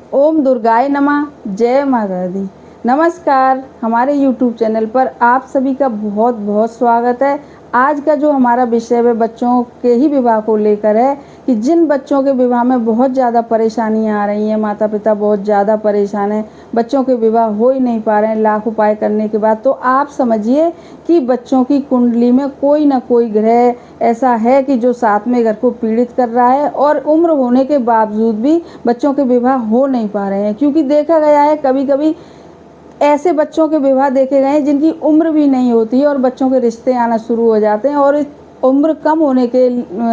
ओम दुर्गाय नमः। जय माता दी। नमस्कार, हमारे YouTube चैनल पर आप सभी का बहुत बहुत स्वागत है। आज का जो हमारा विषय है बच्चों के ही विवाह को लेकर है कि जिन बच्चों के विवाह में बहुत ज़्यादा परेशानियां आ रही हैं, माता पिता बहुत ज़्यादा परेशान हैं, बच्चों के विवाह हो ही नहीं पा रहे हैं लाख उपाय करने के बाद, तो आप समझिए कि बच्चों की कुंडली में कोई ना कोई ग्रह ऐसा है कि जो साथ में घर को पीड़ित कर रहा है और उम्र होने के बावजूद भी बच्चों के विवाह हो नहीं पा रहे हैं। क्योंकि देखा गया है कभी कभी ऐसे बच्चों के विवाह देखे गए हैं जिनकी उम्र भी नहीं होती है और बच्चों के रिश्ते आना शुरू हो जाते हैं और उम्र कम होने के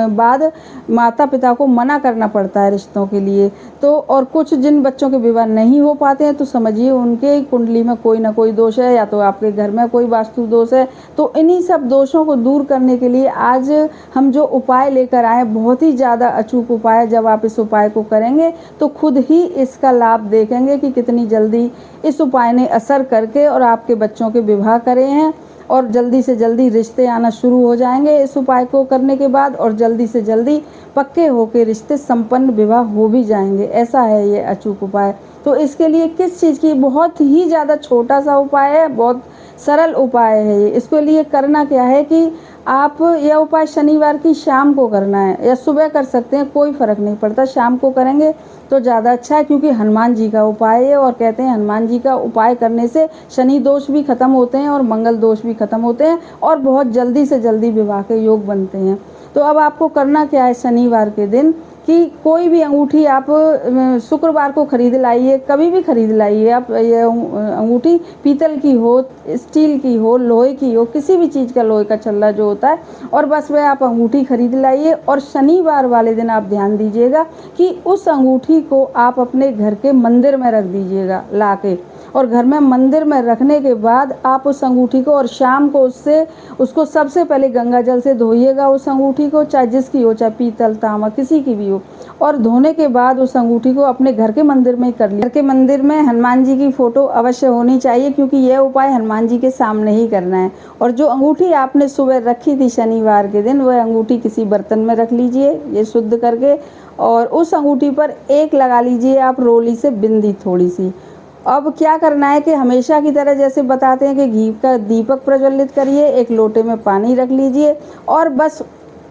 बाद माता पिता को मना करना पड़ता है रिश्तों के लिए। तो और कुछ जिन बच्चों के विवाह नहीं हो पाते हैं तो समझिए उनके कुंडली में कोई ना कोई दोष है, या तो आपके घर में कोई वास्तु दोष है। तो इन्हीं सब दोषों को दूर करने के लिए आज हम जो उपाय लेकर आए, बहुत ही ज़्यादा अचूक उपाय। जब आप इस उपाय को करेंगे तो खुद ही इसका लाभ देखेंगे कि कितनी जल्दी इस उपाय ने असर करके और आपके बच्चों के विवाह करे हैं और जल्दी से जल्दी रिश्ते आना शुरू हो जाएंगे इस उपाय को करने के बाद, और जल्दी से जल्दी पक्के होकर रिश्ते संपन्न विवाह हो भी जाएंगे। ऐसा है ये अचूक उपाय। तो इसके लिए किस चीज़ की, बहुत ही ज़्यादा छोटा सा उपाय है, बहुत सरल उपाय है ये। इसके लिए करना क्या है कि आप यह उपाय शनिवार की शाम को करना है या सुबह कर सकते हैं, कोई फ़र्क नहीं पड़ता। शाम को करेंगे तो ज़्यादा अच्छा है क्योंकि हनुमान जी का उपाय है और कहते हैं हनुमान जी का उपाय करने से शनि दोष भी खत्म होते हैं और मंगल दोष भी खत्म होते हैं और बहुत जल्दी से जल्दी विवाह के योग बनते हैं। तो अब आपको करना क्या है, शनिवार के दिन कि कोई भी अंगूठी आप शुक्रवार को खरीद लाइए, कभी भी खरीद लाइए आप। ये अंगूठी पीतल की हो, स्टील की हो, लोहे की हो, किसी भी चीज़ का, लोहे का छल्ला जो होता है, और बस वह आप अंगूठी खरीद लाइए। और शनिवार वाले दिन आप ध्यान दीजिएगा कि उस अंगूठी को आप अपने घर के मंदिर में रख दीजिएगा ला के, और घर में मंदिर में रखने के बाद आप उस अंगूठी को, और शाम को उसको सबसे पहले गंगा जल से धोइएगा उस अंगूठी को, चाहे जिसकी हो, चाहे पीतल तांबा किसी की भी हो। और धोने के बाद उस अंगूठी को अपने घर के मंदिर में कर लीजिए। घर के मंदिर में हनुमान जी की फ़ोटो अवश्य होनी चाहिए क्योंकि यह उपाय हनुमान जी के सामने ही करना है। और जो अंगूठी आपने सुबह रखी थी शनिवार के दिन, वह अंगूठी किसी बर्तन में रख लीजिए ये शुद्ध करके, और उस अंगूठी पर एक लगा लीजिए आप रोली से बिंदी थोड़ी सी। अब क्या करना है कि हमेशा की तरह जैसे बताते हैं कि घी का दीपक प्रज्वलित करिए, एक लोटे में पानी रख लीजिए, और बस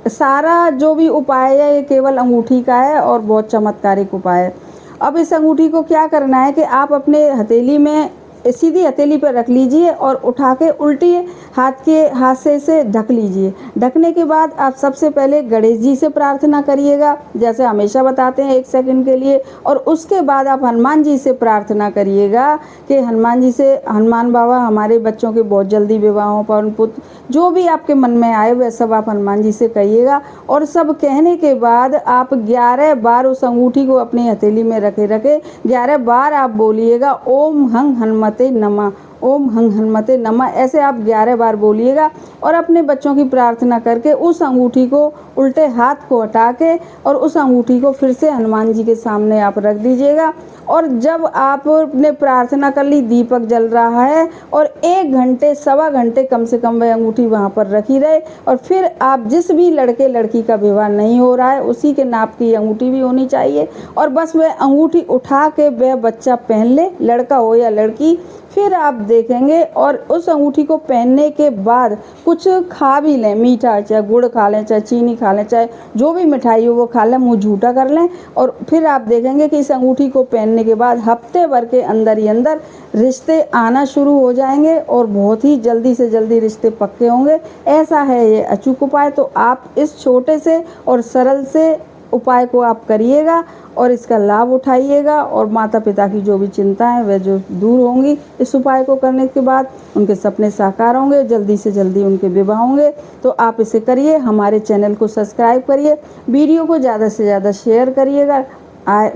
सारा जो भी उपाय है ये केवल अंगूठी का है और बहुत चमत्कारिक उपाय है। अब इस अंगूठी को क्या करना है कि आप अपने हथेली में, सीधी हथेली पर रख लीजिए और उठा के उल्टी हाथ से इसे ढक लीजिए। ढकने के बाद आप सबसे पहले गणेश जी से प्रार्थना करिएगा जैसे हमेशा बताते हैं 1 सेकंड के लिए, और उसके बाद आप हनुमान जी से प्रार्थना करिएगा कि हनुमान जी से, हनुमान बाबा हमारे बच्चों के बहुत जल्दी विवाहों पर पुत्र, जो भी आपके मन में आए वह सब आप हनुमान जी से कहिएगा। और सब कहने के बाद आप 11 बार उस अंगूठी को अपनी हथेली में रखे 11 बार आप बोलिएगा ओम हंग हनुमते नमः, ओम हंग हनुमते नमः। ऐसे आप 11 बार बोलिएगा और अपने बच्चों की प्रार्थना करके उस अंगूठी को, उल्टे हाथ को हटा के, और उस अंगूठी को फिर से हनुमान जी के सामने आप रख दीजिएगा। और जब आपने प्रार्थना कर ली, दीपक जल रहा है और 1 घंटे, सवा घंटे कम से कम वह अंगूठी वहाँ पर रखी रहे। और फिर आप जिस भी लड़के लड़की का विवाह नहीं हो रहा है उसी के नाप की अंगूठी भी होनी चाहिए, और बस वह अंगूठी उठा के वह बच्चा पहन ले, लड़का हो या लड़की। फिर आप देखेंगे, और उस अंगूठी को पहनने के बाद कुछ खा भी लें, मीठा, चाहे गुड़ खा लें, चाहे चीनी खा लें, चाहे जो भी मिठाई हो वो खा लें, मुँह झूठा कर लें। और फिर आप देखेंगे कि इस अंगूठी को पहनने के बाद हफ्ते भर के अंदर ही अंदर रिश्ते आना शुरू हो जाएंगे और बहुत ही जल्दी से जल्दी रिश्ते पक्के होंगे। ऐसा है ये अचूक उपाय। तो आप इस छोटे से और सरल से उपाय को आप करिएगा और इसका लाभ उठाइएगा, और माता पिता की जो भी चिंता है वह जो दूर होंगी इस उपाय को करने के बाद, उनके सपने साकार होंगे, जल्दी से जल्दी उनके विवाह होंगे। तो आप इसे करिए, हमारे चैनल को सब्सक्राइब करिए, वीडियो को ज़्यादा से ज़्यादा शेयर करिएगा,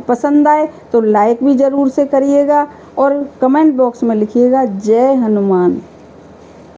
पसंद आए तो लाइक भी ज़रूर से करिएगा, और कमेंट बॉक्स में लिखिएगा जय हनुमान।